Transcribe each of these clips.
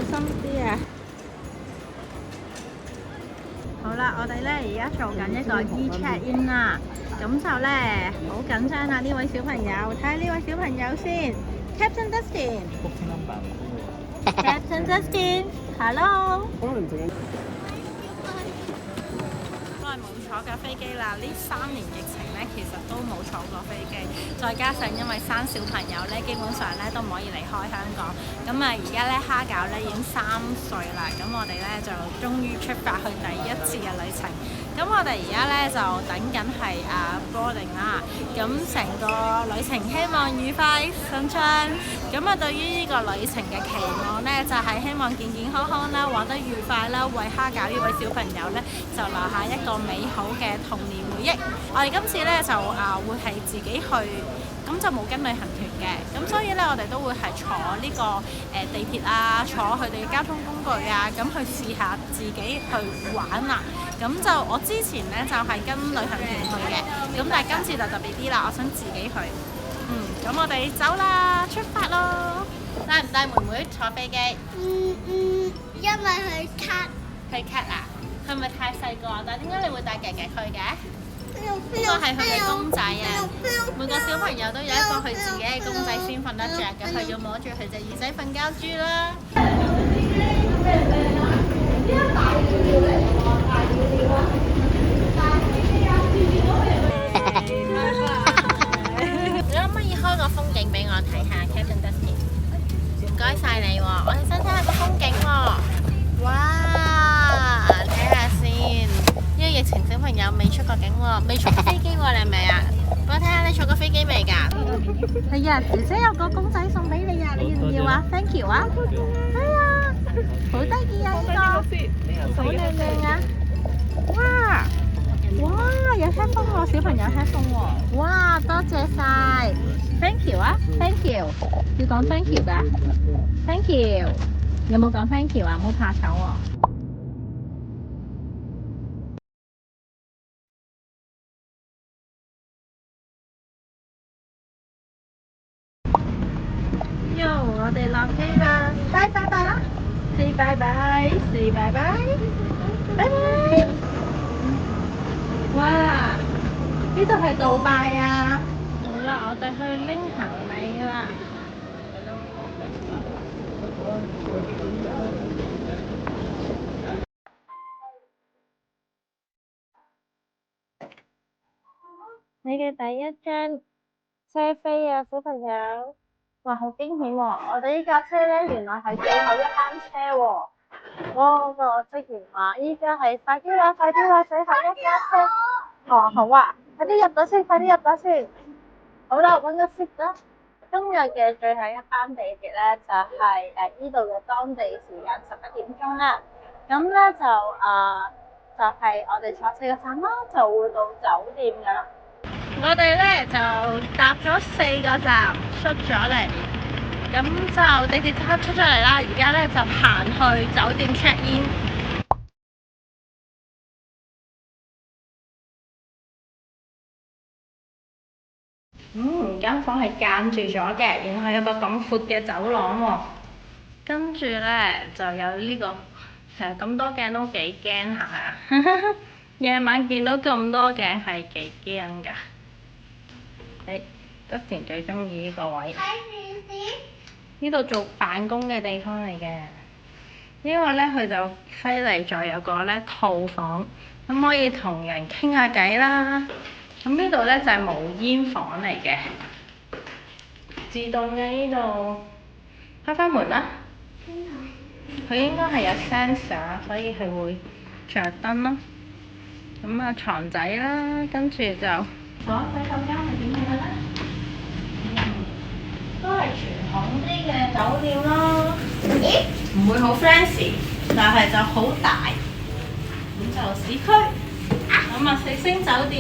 心啲啊！好啦，我哋咧而家做緊一個 e-check in 啦，咁就咧好緊張啊！呢位小朋友，睇下呢位小朋友先，Captain Dustin，Captain Dustin，Hello。耐冇坐過飛機啦！呢3年疫情咧，其實都冇坐過飛機，再加上因為生小朋友咧，基本上咧都唔可以離開香港。咁啊，而家咧蝦餃咧已經3歲啦，咁我哋咧就終於出發去第一次嘅旅程。咁我哋而家咧就等緊係boarding 啦。咁成個旅程希望愉快順暢。咁啊，對於呢個旅程嘅期望咧，就係希望健健康康啦，玩得愉快啦，為蝦餃呢位小朋友咧就留下一個美好嘅童年回憶。我哋今次咧就會係自己去，咁就冇跟旅行團嘅，咁所以咧我哋都會係坐呢個地鐵啊，坐佢哋嘅交通工具啊，咁去試下自己去玩啦。咁就我之前咧就係跟旅行團去嘅，咁但係今次就特別啲啦，我想自己去。咁我哋走啦，出發咯！帶唔帶妹妹坐飛機？因為去卡。去 cat 啊？係咪太細個啊？但係點解你會帶夾夾去嘅？呢個係佢嘅公仔啊！每個小朋友都有一個佢自己嘅公仔先瞓得着嘅，佢要摸住佢隻耳仔瞓覺豬啦。你可唔可以開個風景俾我睇下 Captain Dustin？ 唔該晒你喎，我哋想睇下個風景喎。哇！睇下先，因為疫情小朋友未出過境喎，未坐過飛機喎，你係咪啊？俾我睇下你坐過飛機未㗎？係啊，姐姐有個公仔送俾你啊，你要唔要啊 ？Thank you 啊！係啊，好得意啊呢個，好靚靚啊！哇！哇！有 headphone 喎，小朋友 headphone 喎。哇！多謝晒 ，Thank you 啊 ，Thank you，要講 Thank you 㗎 ，Thank you，有冇講 Thank you 啊？唔好怕醜喎。喲，我哋落機啦，拜拜拜啦，say 拜拜，say 拜拜，拜拜。哇！呢度係杜拜啊！好啦，我哋去拎行李啦。你嘅第一張車飛啊，小朋友！哇，好驚險喎！我哋呢架車咧，原來係最後一班車喎。嗰個職員話：依家係快啲啦，快啲啦，最後一架車。哦，好啊，快啲入咗先，快啲入咗先。好啦，揾個 seat 啦。今日嘅最後一班地鐵咧，就係呢度嘅當地時間11點鐘啦。咁咧就係我哋坐4個站啦，就會到酒店噶啦。我哋咧就搭咗4個站出咗嚟，咁就地鐵站出咗嚟啦。而家咧就行去酒店 check in。間房係間住咗嘅，然後有個咁闊嘅走廊喎。跟住咧就有呢個，成日咁多鏡都幾驚下啊！夜晚見到咁多鏡係幾驚㗎。Dustin 最中意呢個位。呢度做辦公嘅地方嚟嘅。呢個咧佢就犀利在有個咧套房，咁可以同人傾下偈啦。咁呢度咧就係無煙房嚟嘅，自動嘅呢度。開返門啦！佢應該係有 sensor， 所以係會着燈咯。咁啊床仔啦，跟住就講洗手間係點嘅咧？都係傳統啲嘅酒店咯。咦？唔會好 fancy，但係就好大。咁就市區。咁啊4星酒店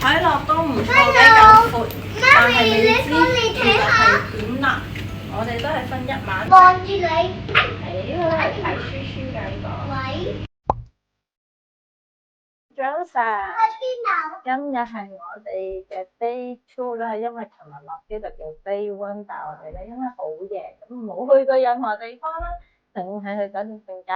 睇落都唔錯，比較闊，但係未知其實係點啦。我哋都係分一晚。望住你。係呢個係睇書㗎呢個。喂。早晨。喺邊度？今日係我哋嘅 day 2啦，因為琴日落機就叫 day 1，但係我哋咧因為好夜，咁冇去過任何地方啦。定喺去酒店瞓覺。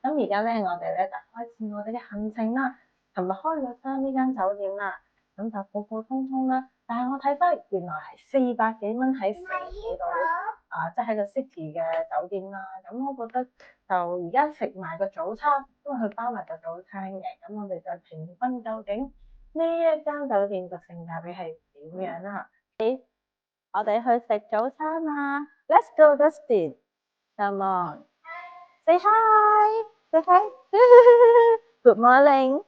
咁而家咧，我哋咧就開始我哋嘅行程啦。琴日開咗間呢間酒店啦，咁就普普通通啦。但係我睇翻原來係400幾蚊喺城市度即係個 city 嘅酒店啦。咁我覺得就而家食埋個早餐，因為佢包埋個早餐嘅。咁我哋就評分究竟呢一間酒店嘅性價比係點樣啦？我哋去食早餐啦！Let's go, Dustin. Come on. Say hi. Say hi. Good morning.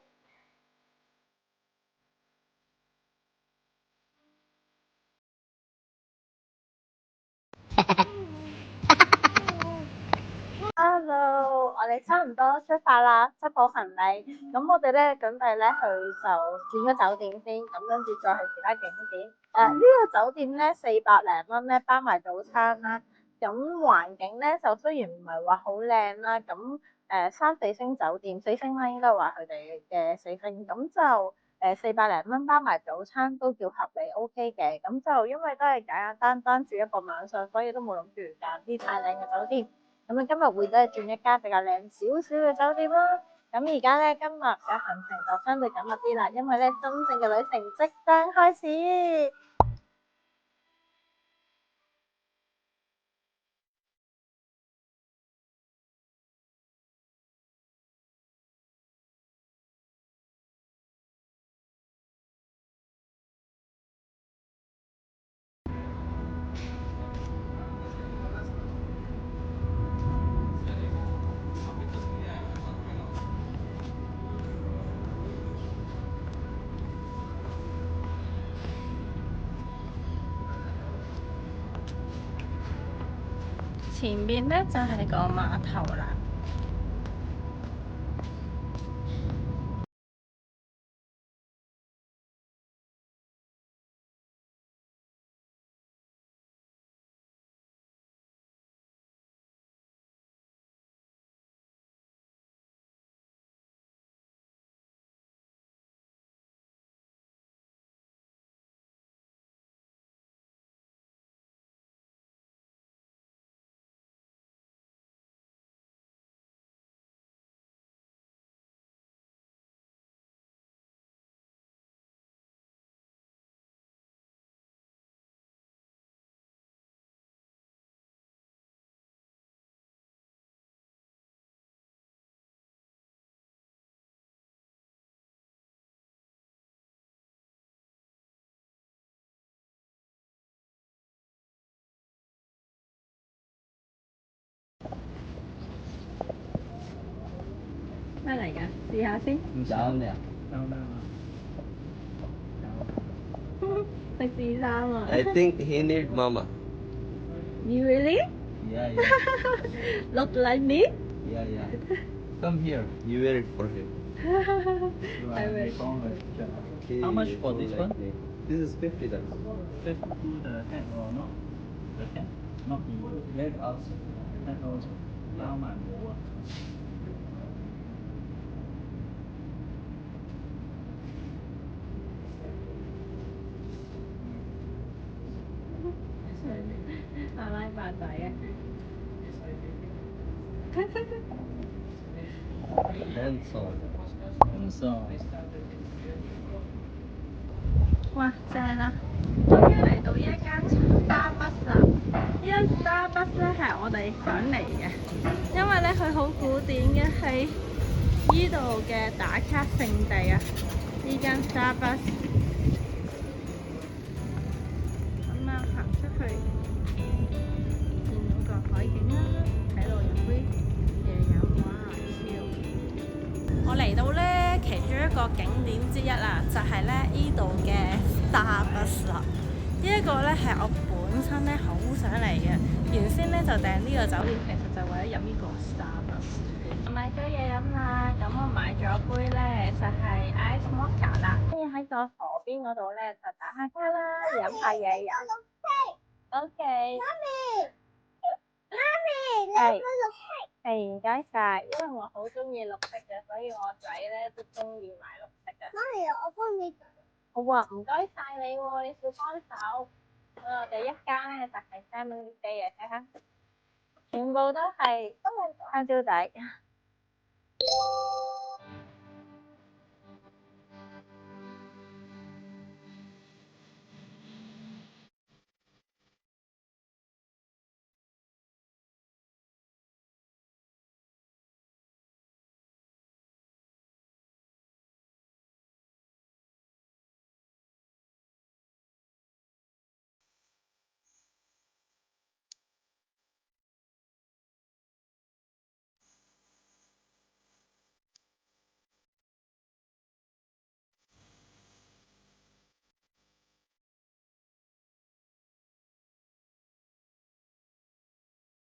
，Hello，我哋差唔多出發啦，執好行李。咁我哋咧準備咧去就轉咗酒店先，咁跟住再去其他景點。呢個酒店咧400零蚊咧包埋早餐啦。咁環境咧就雖然唔係話好靚啦，咁3、4星酒店4星啦，應該話佢哋嘅4星，咁就400零蚊包埋早餐都叫合理 OK 嘅。咁就因為都係簡簡單單住一個晚上，所以都冇諗住揀啲太靚嘅酒店。咁今日會都係轉一間比較靚少少嘅酒店啦。咁而家咧今日嘅行程就相對緊密啲啦，因為咧真正嘅旅程即將開始。前面咧就係個碼頭啦。咩嚟㗎？試下先。唔想嘅。食試衫啊 I think he need mama. You really? Yeah, yeah, Look like me? yeah, yeah. Come here. You wear it for him. I will. Okay, How much for don't this like one? me. This is $50. Just do the head or not? The head, not the Red also. head also. 包埋冇啊。阿拉伯仔啊！ Handsome. 咁爽。哇，正啊！終於嚟到呢一間 Starbucks 啦！呢間 Starbucks 咧係我哋想嚟嘅，因為咧佢好古典嘅，係呢度嘅打卡聖地啊！呢間 Starbucks。咁啊，行出去見到個海景啦，喺度飲杯嘢飲，哇！超〜我嚟到咧其中一個景點之一啦，就係咧呢度嘅 Starbucks 啦。呢一個咧係我本身咧好想嚟嘅，原先咧就訂呢個酒店，其實就為咗飲呢個 Starbucks。我買咗嘢飲啦，咁我買咗杯咧就係 Ice Mocha 啦，跟住喺個河邊嗰度咧就打下卡啦，飲下嘢飲。OK。係。係，唔該晒，因為我好中意綠色嘅，所以我仔咧都中意買綠色嘅。媽咪，我幫你。好啊，唔該晒你喎，你少幫手。我哋一間咧就係 family day 嘅，睇下。全部都係香蕉仔。